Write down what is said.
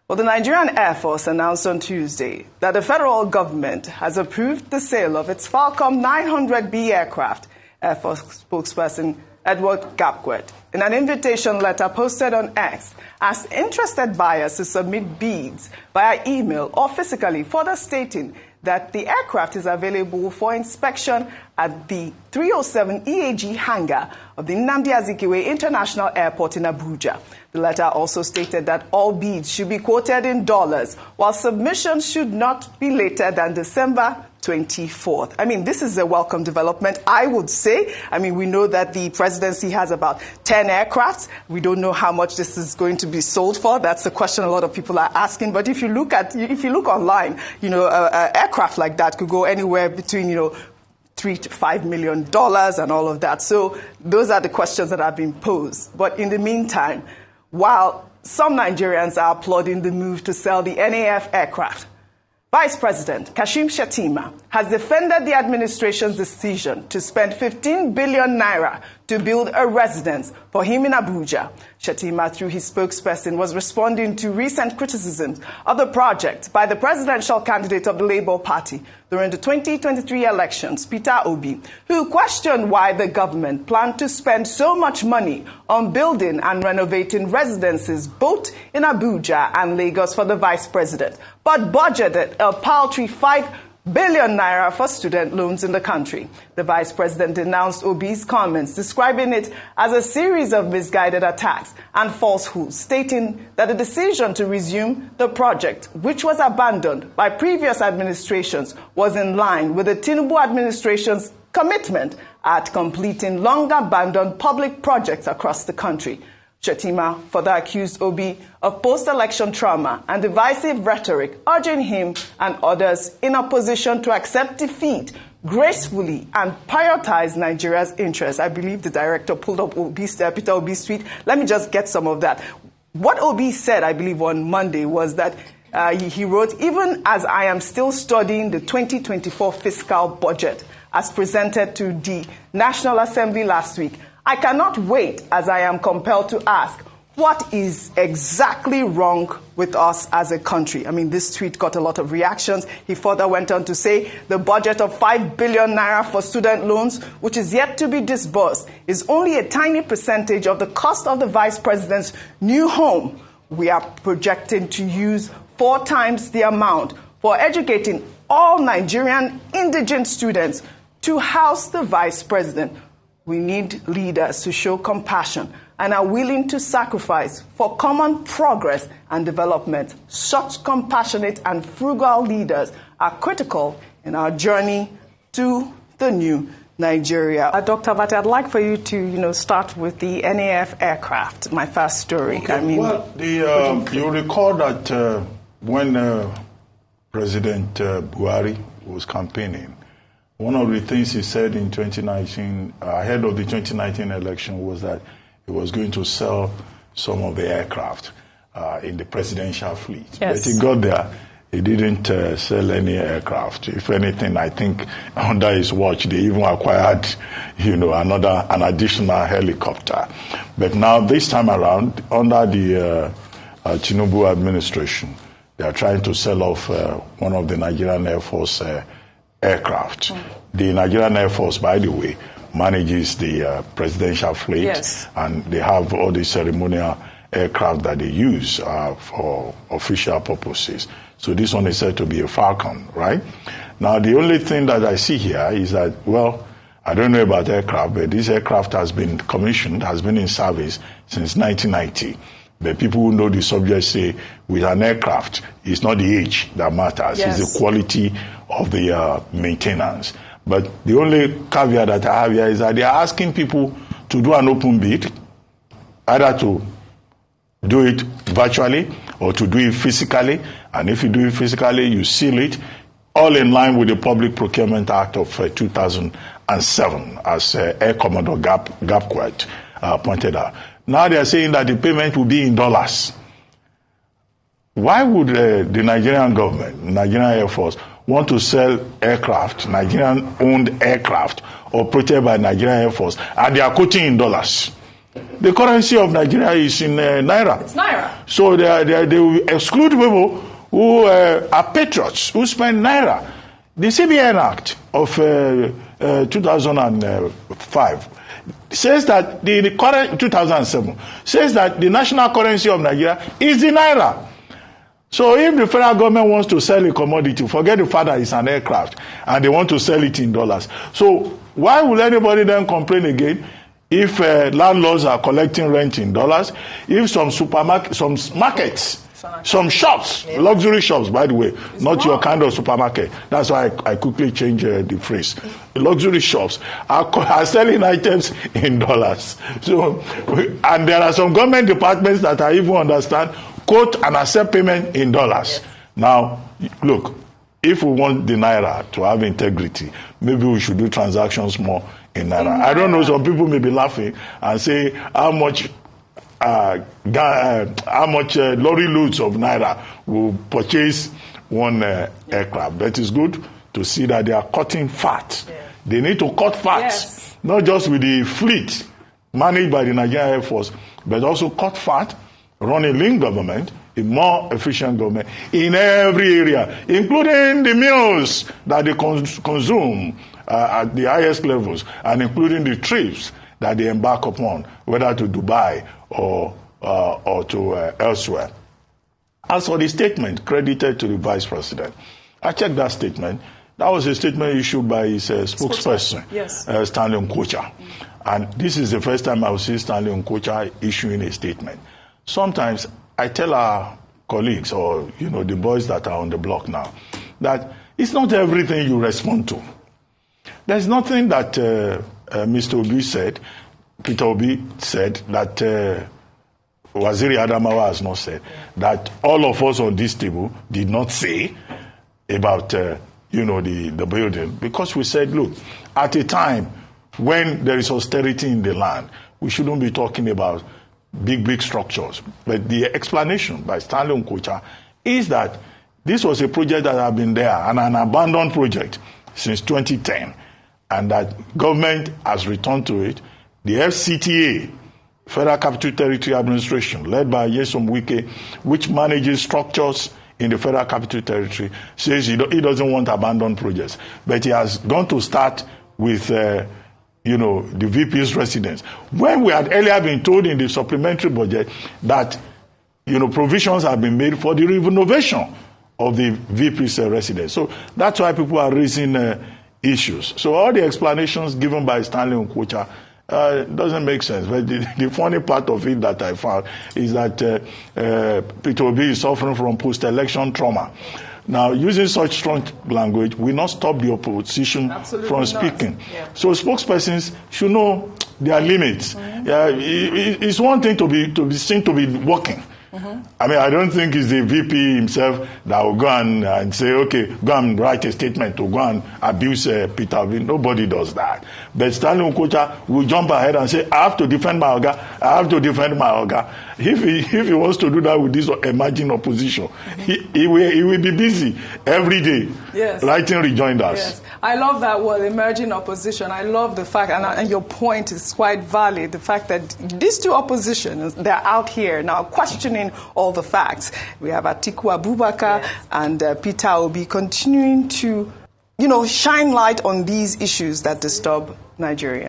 Well, the Nigerian Air Force announced on Tuesday that the federal government has approved the sale of its Falcon 900B aircraft. Air Force spokesperson Edward Gapquet, in an invitation letter posted on X, asked interested buyers to submit bids via email or physically, further stating that the aircraft is available for inspection at the 307 EAG hangar of the Nnamdi Azikiwe International Airport in Abuja. The letter also stated that all bids should be quoted in dollars, while submissions should not be later than December 24th. I mean, this is a welcome development, I would say. I mean, we know that the presidency has about 10 aircrafts. We don't know how much this is going to be sold for. That's the question a lot of people are asking. But if you look online, aircraft like that could go anywhere between, $3 to $5 million and all of that. So those are the questions that have been posed. But in the meantime, while some Nigerians are applauding the move to sell the NAF aircraft, Vice President Kashim Shettima has defended the administration's decision to spend 15 billion naira to build a residence for him in Abuja. Shettima, through his spokesperson, was responding to recent criticisms of the project by the presidential candidate of the Labour Party during the 2023 elections, Peter Obi, who questioned why the government planned to spend so much money on building and renovating residences both in Abuja and Lagos for the vice president, but budgeted a paltry 5 billion naira for student loans in the country. The vice president denounced OBI'S comments, describing it as a series of misguided attacks and falsehoods, stating that the decision to resume the project, which was abandoned by previous administrations, was in line with the Tinubu administration's commitment at completing long-abandoned public projects across the country. Shettima further accused Obi of post-election trauma and divisive rhetoric, urging him and others in opposition to accept defeat gracefully and prioritize Nigeria's interests. I believe the director pulled up Peter Obi's tweet. Let me just get some of that. What Obi said, I believe, on Monday was that he wrote, "Even as I am still studying the 2024 fiscal budget as presented to the National Assembly last week, I cannot wait as I am compelled to ask, what is exactly wrong with us as a country?" I mean, this tweet got a lot of reactions. He further went on to say the budget of 5 billion naira for student loans, which is yet to be disbursed, is only a tiny percentage of the cost of the vice president's new home. We are projecting to use 4 times the amount for educating all Nigerian indigent students to house the vice president. We need leaders who show compassion and are willing to sacrifice for common progress and development. Such compassionate and frugal leaders are critical in our journey to the new Nigeria. Dr. Vate, I'd like for you to, start with the NAF aircraft, my first story. Okay. You recall that when President Buhari was campaigning, one of the things he said in 2019, ahead of the 2019 election, was that he was going to sell some of the aircraft in the presidential fleet. Yes. But he got there, he didn't sell any aircraft. If anything, I think under his watch, they even acquired, an additional helicopter. But now, this time around, under the Tinubu administration, they are trying to sell off one of the Nigerian Air Force aircraft. The Nigerian Air Force, by the way, manages the presidential fleet, yes, and they have all the ceremonial aircraft that they use for official purposes. So this one is said to be a Falcon, right? Now, the only thing that I see here is that, I don't know about aircraft, but this aircraft has been commissioned, has been in service since 1990. But people who know the subject say, with an aircraft, it's not the age that matters, yes, it's the quality of the maintenance. But the only caveat that I have here is that they are asking people to do an open bid, either to do it virtually or to do it physically. And if you do it physically, you seal it, all in line with the Public Procurement Act of 2007, as Air Commodore Gapquet pointed out. Now they are saying that the payment will be in dollars. Why would the Nigerian government, Nigerian Air Force, want to sell aircraft, Nigerian-owned aircraft, operated by Nigerian Air Force, and they are quoting in dollars? The currency of Nigeria is in naira. It's naira. So they will exclude people who are patriots, who spend naira. The CBN Act of 2005 says that the current 2007 says that the national currency of Nigeria is the naira. So if the federal government wants to sell a commodity, forget the fact that it's an aircraft, and they want to sell it in dollars. So why will anybody then complain again if landlords are collecting rent in dollars? If some markets, some shops, luxury shops, by the way, not your kind of supermarket. That's why I quickly change the phrase. Luxury shops are selling items in dollars. So, and there are some government departments that I even understand quote and accept payment in dollars. Yes. Now, look, if we want the naira to have integrity, maybe we should do transactions more in naira. I don't know, some people may be laughing and say how much lorry loads of naira will purchase one aircraft. But it's good to see that they are cutting fat. Yeah. They need to cut fat, not just with the fleet managed by the Nigerian Air Force, but also cut fat, run a lean government, a more efficient government in every area, including the meals that they consume at the highest levels, and including the trips that they embark upon, whether to Dubai or to elsewhere. As for the statement credited to the Vice President, I checked that statement. That was a statement issued by his spokesperson, Stanley Nkocha. And this is the first time I will see Stanley Nkocha issuing a statement. Sometimes I tell our colleagues, or the boys that are on the block now, that it's not everything you respond to. There's nothing that Mr. Obi said, Peter Obi said, that Waziri Adamawa has not said, that all of us on this table did not say about the building, because we said, look, at a time when there is austerity in the land, we shouldn't be talking about big structures. But the explanation by Stanley Nkocha is that this was a project that had been there, and an abandoned project since 2010, and that government has returned to it. The FCTA, Federal Capital Territory Administration, led by Nyesom Wike, which manages structures in the Federal Capital Territory, says he doesn't want abandoned projects. But he has gone to start with the VP's residence. When we had earlier been told in the supplementary budget that, provisions have been made for the renovation of the VP's residence. So that's why people are raising issues. So all the explanations given by Stanley Nkocha doesn't make sense. But the funny part of it that I found is that Peter Obi is suffering from post-election trauma. Now, using such strong language will not stop the opposition from speaking. Yeah. So spokespersons should know their limits. Mm-hmm. It's one thing to be seen to be working. Mm-hmm. I mean, I don't think it's the VP himself that will go and say, okay, go and write a statement to go and abuse Peter Obi. Nobody does that. But Stanley Nkocha will jump ahead and say, I have to defend my Oga. I have to defend my Oga. If he wants to do that with this emerging opposition, mm-hmm. he will be busy every day writing rejoinders. Yes. I love that word, emerging opposition. I love the fact, and your point is quite valid, the fact that these two oppositions, they're out here now questioning all the facts. We have Atiku Abubakar and Peter Obi continuing to, shine light on these issues that disturb Nigeria.